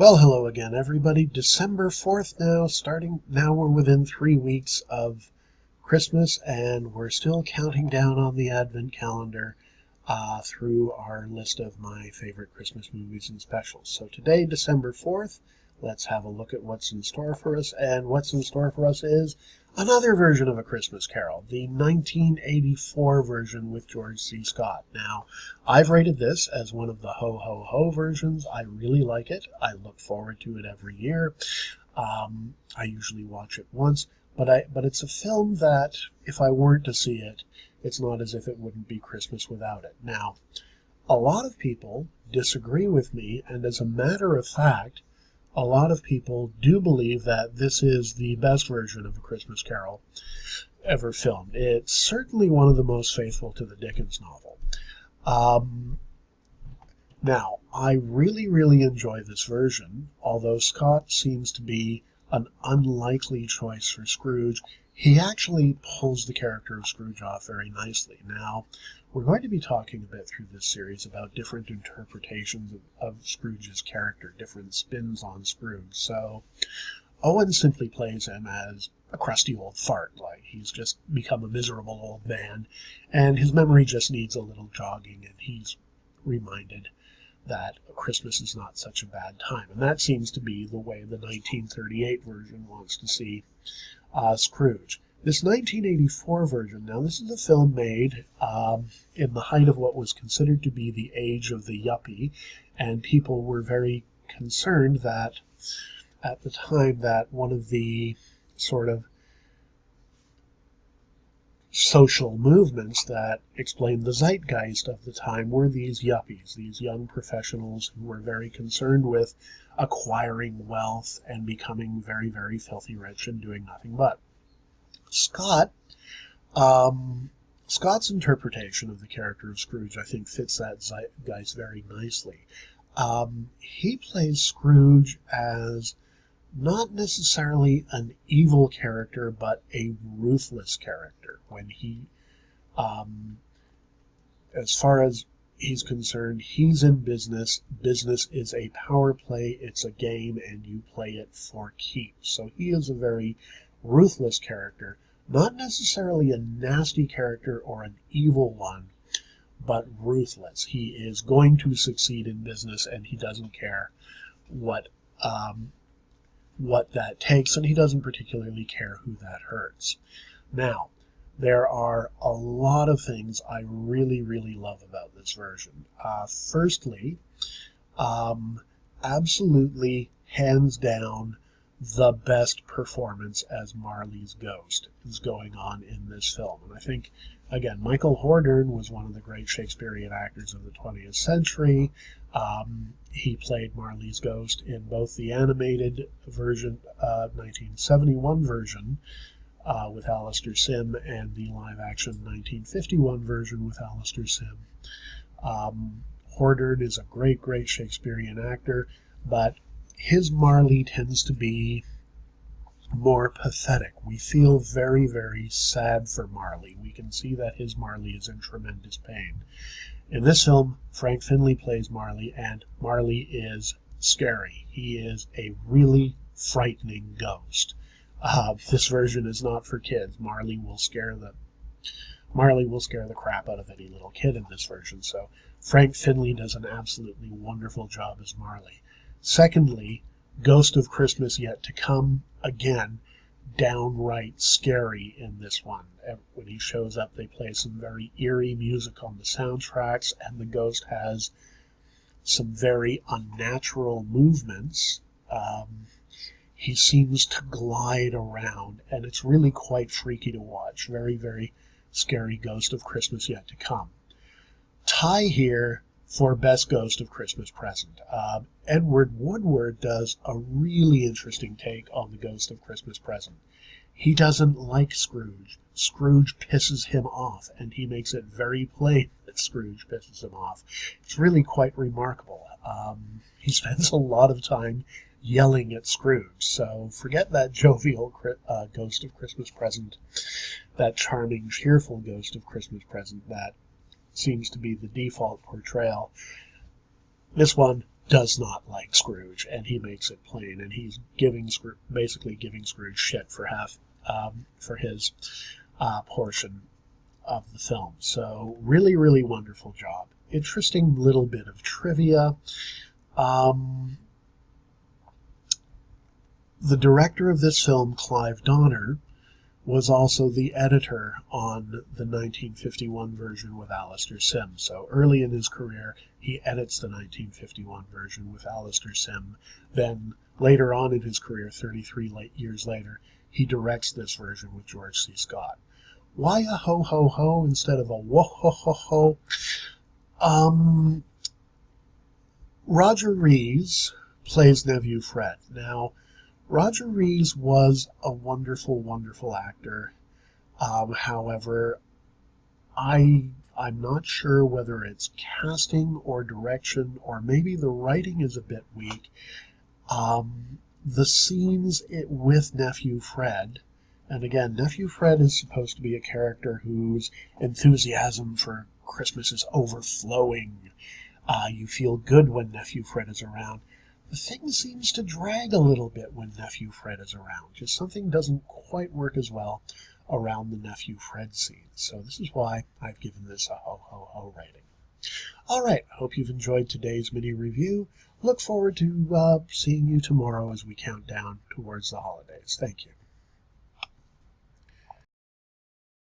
Well, hello again, everybody. December 4th now, now we're within 3 weeks of Christmas, and we're still counting down on the Advent calendar through our list of my favorite Christmas movies and specials. So today, December 4th, let's have a look at what's in store for us, and what's in store for us is another version of A Christmas Carol, the 1984 version with George C. Scott. Now, I've rated this as one of the Ho Ho Ho versions. I really like it. I look forward to it every year. I usually watch it once, but it's a film that if I weren't to see it, it's not as if it wouldn't be Christmas without it. Now, a lot of people disagree with me, and as a matter of fact, a lot of people do believe that this is the best version of A Christmas Carol ever filmed. It's certainly one of the most faithful to the Dickens novel. Now, I really enjoy this version, although Scott seems to be an unlikely choice for Scrooge. He actually pulls the character of Scrooge off very nicely. Now, we're going to be talking a bit through this series about different interpretations of Scrooge's character, different spins on Scrooge. So, Owen simply plays him as a crusty old fart, like he's just become a miserable old man, and his memory just needs a little jogging, and he's reminded that Christmas is not such a bad time. And that seems to be the way the 1938 version wants to see Scrooge. This 1984 version, now this is a film made in the height of what was considered to be the age of the yuppie, and people were very concerned that at the time that one of the sort of social movements that explained the zeitgeist of the time were these yuppies, these young professionals who were very concerned with acquiring wealth and becoming very filthy rich and doing nothing but. Scott's interpretation of the character of Scrooge, I think, fits that zeitgeist very nicely. He plays Scrooge as not necessarily an evil character, but a ruthless character. When he, as far as he's concerned, he's in business. Business is a power play, it's a game, and you play it for keeps. So he is a very ruthless character, not necessarily a nasty character or an evil one, but ruthless. He is going to succeed in business, and he doesn't care what that takes, and he doesn't particularly care who that hurts. Now, there are a lot of things I really love about this version. Firstly, absolutely, hands down, the best performance as Marley's ghost is going on in this film. And I think, again, Michael Hordern was one of the great Shakespearean actors of the 20th century. He played Marley's ghost in both the animated version, 1971 version with Alastair Sim, and the live-action 1951 version with Alastair Sim. Hordern is a great Shakespearean actor, but his Marley tends to be more pathetic. We feel very sad for Marley. We can see that his Marley is in tremendous pain. In this film, Frank Finlay plays Marley, and Marley is scary. He is a really frightening ghost. This version is not for kids. Marley will scare the crap out of any little kid in this version. So Frank Finlay does an absolutely wonderful job as Marley. Secondly, Ghost of Christmas Yet to Come, again, downright scary in this one. When he shows up, they play some very eerie music on the soundtracks, and the ghost has some very unnatural movements. He seems to glide around, and it's really quite freaky to watch. Very scary Ghost of Christmas Yet to Come. Tie here for Best Ghost of Christmas Present. Edward Woodward does a really interesting take on the Ghost of Christmas Present. He doesn't like Scrooge. Scrooge pisses him off, and he makes it very plain that Scrooge pisses him off. It's really quite remarkable. He spends a lot of time yelling at Scrooge, so forget that jovial Ghost of Christmas Present, that charming, cheerful Ghost of Christmas Present that seems to be the default portrayal. This one, does not like Scrooge, and he makes it plain, and he's basically giving Scrooge shit for for his portion of the film. So really, really wonderful job. Interesting little bit of trivia. The director of this film, Clive Donner, was also the editor on the 1951 version with Alastair Sim. So early in his career, he edits the 1951 version with Alastair Sim. Then later on in his career, 33 years later, he directs this version with George C. Scott. Why a ho ho ho instead of a whoa ho ho ho? Roger Rees plays Nephew Fred. Now, Roger Rees was a wonderful, wonderful actor. However, I'm not sure whether it's casting or direction, or maybe the writing is a bit weak. The scenes with Nephew Fred, and again, Nephew Fred is supposed to be a character whose enthusiasm for Christmas is overflowing. You feel good when Nephew Fred is around. The thing seems to drag a little bit when Nephew Fred is around. Just something doesn't quite work as well around the Nephew Fred scene. So this is why I've given this a ho ho ho rating. All right, hope you've enjoyed today's mini review. Look forward to seeing you tomorrow as we count down towards the holidays. Thank you.